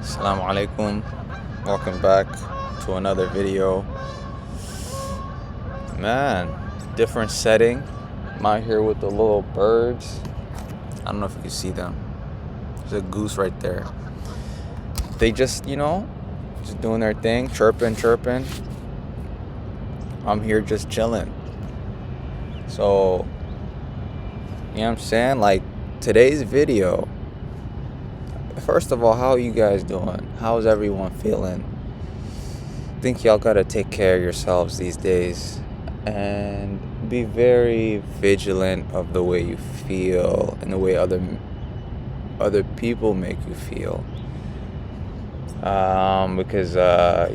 Salam Aleikum. Welcome back to another video. Man, different setting. I'm out here with the little birds. I don't know if you can see them. There's a goose right there. They just doing their thing, chirping. I'm here just chilling. So, you know what I'm saying? Like, today's video, first of all, how are you guys doing? How's everyone feeling? I think y'all gotta take care of yourselves these days and be very vigilant of the way you feel and the way other people make you feel. Because a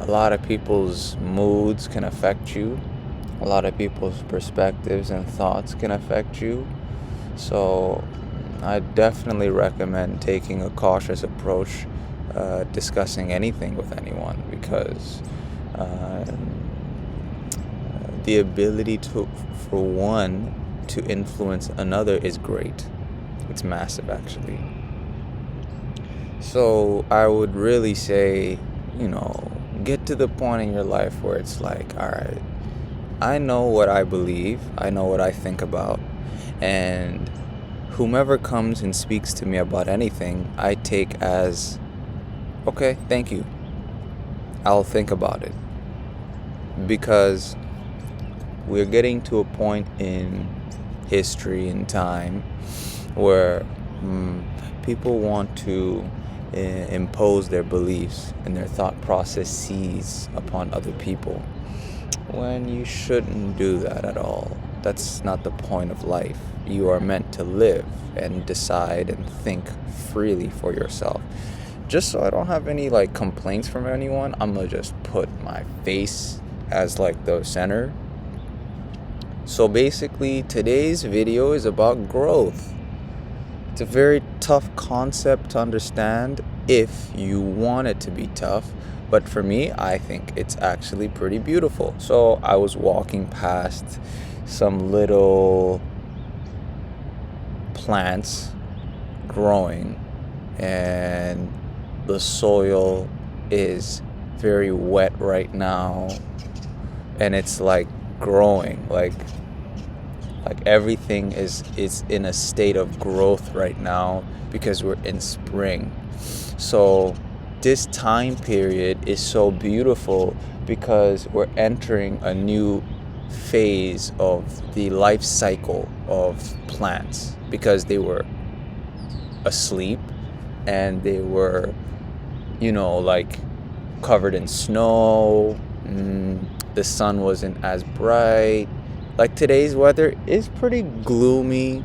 lot of people's moods can affect you. A lot of people's perspectives and thoughts can affect you. So I definitely recommend taking a cautious approach discussing anything with anyone, because the ability for one to influence another is great. It's massive, actually. So I would really say, get to the point in your life where it's like, all right, I know what I believe, I know what I think about, and whomever comes and speaks to me about anything, I take as, okay, thank you. I'll think about it. Because we're getting to a point in history and time where people want to impose their beliefs and their thought processes upon other people, when you shouldn't do that at all. That's not the point of life. You are meant to live and decide and think freely for yourself. Just so I don't have any complaints from anyone, I'm gonna just put my face as the center. So basically, today's video is about growth. It's a very tough concept to understand if you want it to be tough. But for me, I think it's actually pretty beautiful. So I was walking past some little plants growing, and the soil is very wet right now, and it's growing, like everything is in a state of growth right now because we're in spring. So this time period is so beautiful because we're entering a new phase of the life cycle of plants, because they were asleep and they were covered in snow. The sun wasn't as bright. Today's weather is pretty gloomy,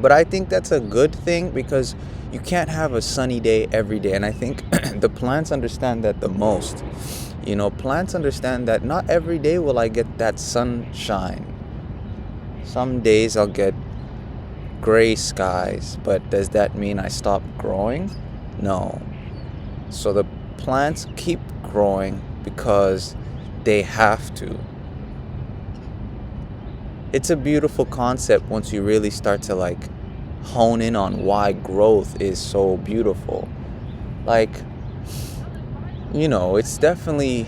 but I think that's a good thing, because you can't have a sunny day every day. And I think the plants understand that the most. Plants understand that not every day will I get that sunshine. Some days I'll get gray skies, but does that mean I stop growing? No. So the plants keep growing because they have to. It's a beautiful concept once you really start to hone in on why growth is so beautiful. It's definitely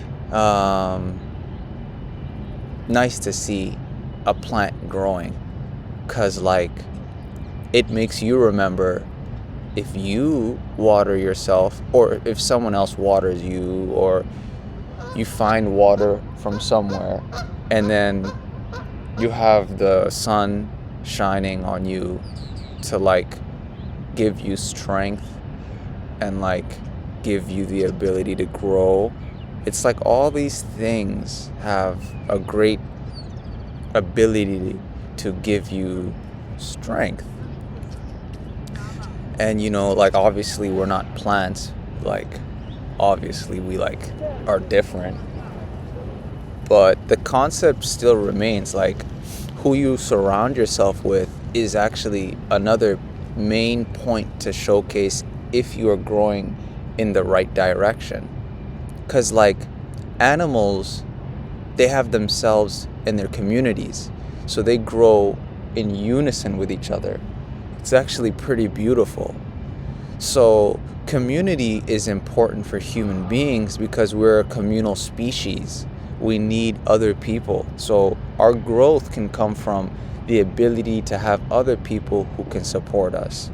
nice to see a plant growing, because it makes you remember, if you water yourself, or if someone else waters you, or you find water from somewhere, and then you have the sun shining on you to give you strength and give you the ability to grow. It's all these things have a great ability to give you strength. And obviously we're not plants. Obviously we are different, but the concept still remains. Who you surround yourself with is actually another main point to showcase if you are growing in the right direction. Because animals, they have themselves and their communities, so they grow in unison with each other. It's actually pretty beautiful. So community is important for human beings because we're a communal species. We need other people. So our growth can come from the ability to have other people who can support us.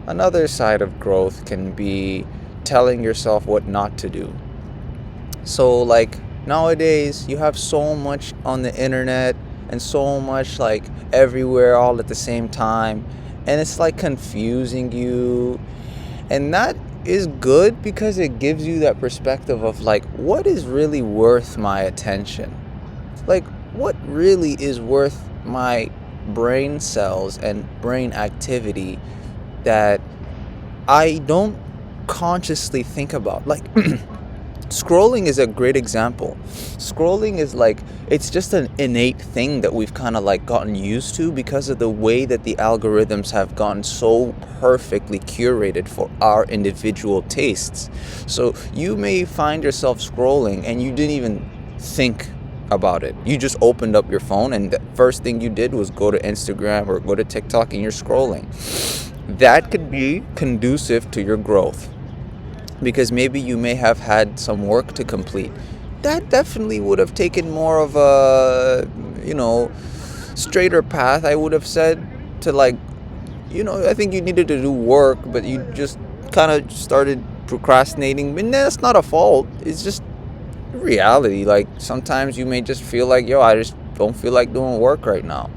Another side of growth can be telling yourself what not to do. So like nowadays you have so much on the internet and so much like everywhere all at the same time, and it's like confusing you. And that is good because it gives you that perspective of like what is really worth my attention? Like what really is worth my brain cells and brain activity that I don't consciously think about? Like scrolling is a great example. Scrolling is like, it's just an innate thing that we've kind of like gotten used to because of the way that the algorithms have gotten so perfectly curated for our individual tastes. So you may find yourself scrolling and you didn't even think about it. You just opened up your phone and the first thing you did was go to Instagram or go to TikTok and you're scrolling. That could be conducive to your growth, because maybe you may have had some work to complete. That definitely would have taken more of a, straighter path, I would have said, to like, I think you needed to do work, but you just kind of started procrastinating. And that's not a fault. It's just reality. Like sometimes you may just feel like, I just don't feel like doing work right now.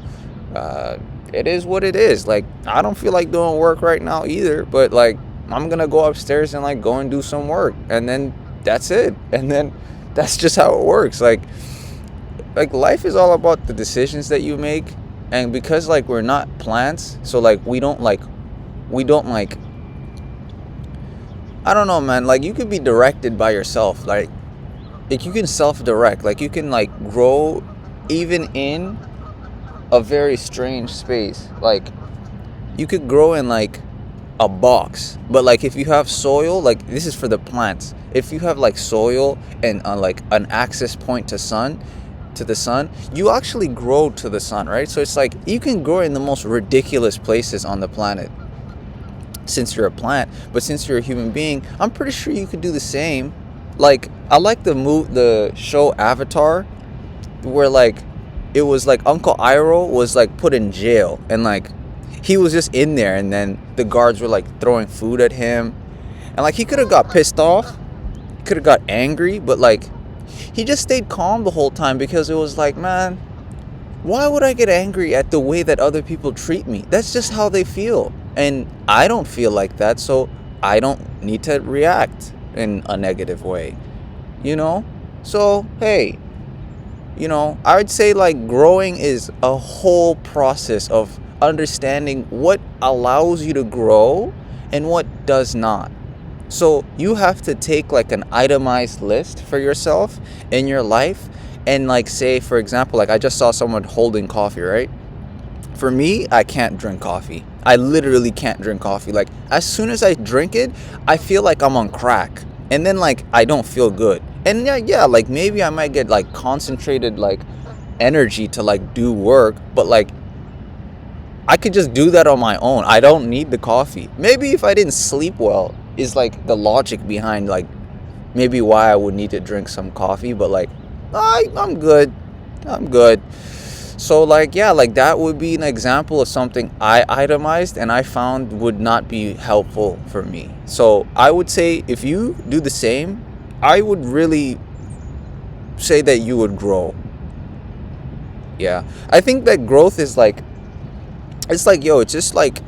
It is what it is. Like, I don't feel like doing work right now either, but like, I'm gonna go upstairs and like go and do some work, and then that's it. And then that's just how it works. Like life is all about the decisions that you make, and because like we're not plants, so like we don't like I don't know, man. Like you could be directed by yourself. Like you can self-direct. Like you can like grow even in a very strange space. Like you could grow in like a box, but like if you have soil, like this is for the plants, if you have like soil and like an access point to the sun, you actually grow to the sun, right? So it's like you can grow in the most ridiculous places on the planet since you're a plant, but since you're a human being, I'm pretty sure you could do the same. Like I like the show Avatar, where like it was like Uncle Iroh was like put in jail, and like he was just in there, and then the guards were like throwing food at him, and like he could have got pissed off, could have got angry, but like he just stayed calm the whole time, because it was like, man, why would I get angry at the way that other people treat me? That's just how they feel, and I don't feel like that, so I don't need to react in a negative way, so hey, I would say like growing is a whole process of understanding what allows you to grow and what does not. So you have to take like an itemized list for yourself in your life, and like say for example, like I just saw someone holding coffee, right? For me, I can't drink coffee. I literally can't drink coffee. Like as soon as I drink it, I feel like I'm on crack, and then like I don't feel good. And yeah, like maybe I might get like concentrated like energy to like do work, but like I could just do that on my own. I don't need the coffee. Maybe if I didn't sleep well is like the logic behind like maybe why I would need to drink some coffee, but like I'm good. So like yeah, like that would be an example of something I itemized and I found would not be helpful for me. So I would say if you do the same, I would really say that you would grow. Yeah. I think that growth is like, it's like, it's just like,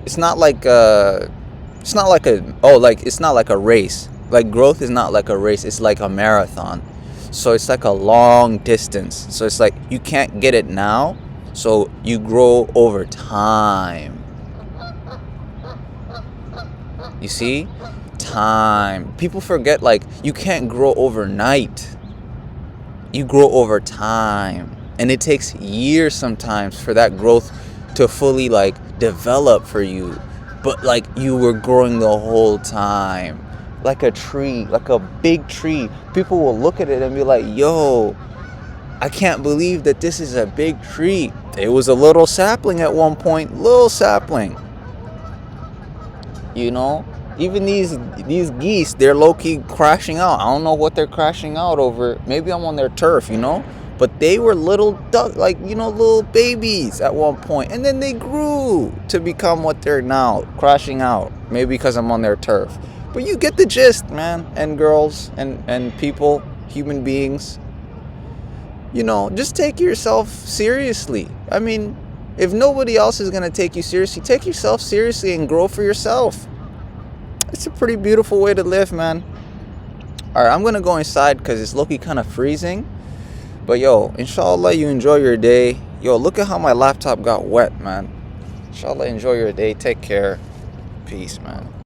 it's not like it's not like it's not like a race. Like growth is not like a race, it's like a marathon. So it's like a long distance. So it's like you can't get it now, so you grow over time. You see? Time. People forget like you can't grow overnight. You grow over time. And it takes years sometimes for that growth to fully like develop for you. But like you were growing the whole time. Like a tree, like a big tree. People will look at it and be like, yo, I can't believe that this is a big tree. It was a little sapling at one point, little sapling. You know, even these geese, they're low-key crashing out. I don't know what they're crashing out over. Maybe I'm on their turf, you know. But they were little duck, like, you know, little babies at one point, and then they grew to become what they're now, crashing out. Maybe because I'm on their turf. But you get the gist, man, and girls and people, human beings. You know, just take yourself seriously. I mean, if nobody else is gonna take you seriously, take yourself seriously and grow for yourself. It's a pretty beautiful way to live, man. All right, I'm gonna go inside because it's low-key kind of freezing. But yo, inshallah, you enjoy your day. Yo, look at how my laptop got wet, man. Inshallah, enjoy your day. Take care. Peace, man.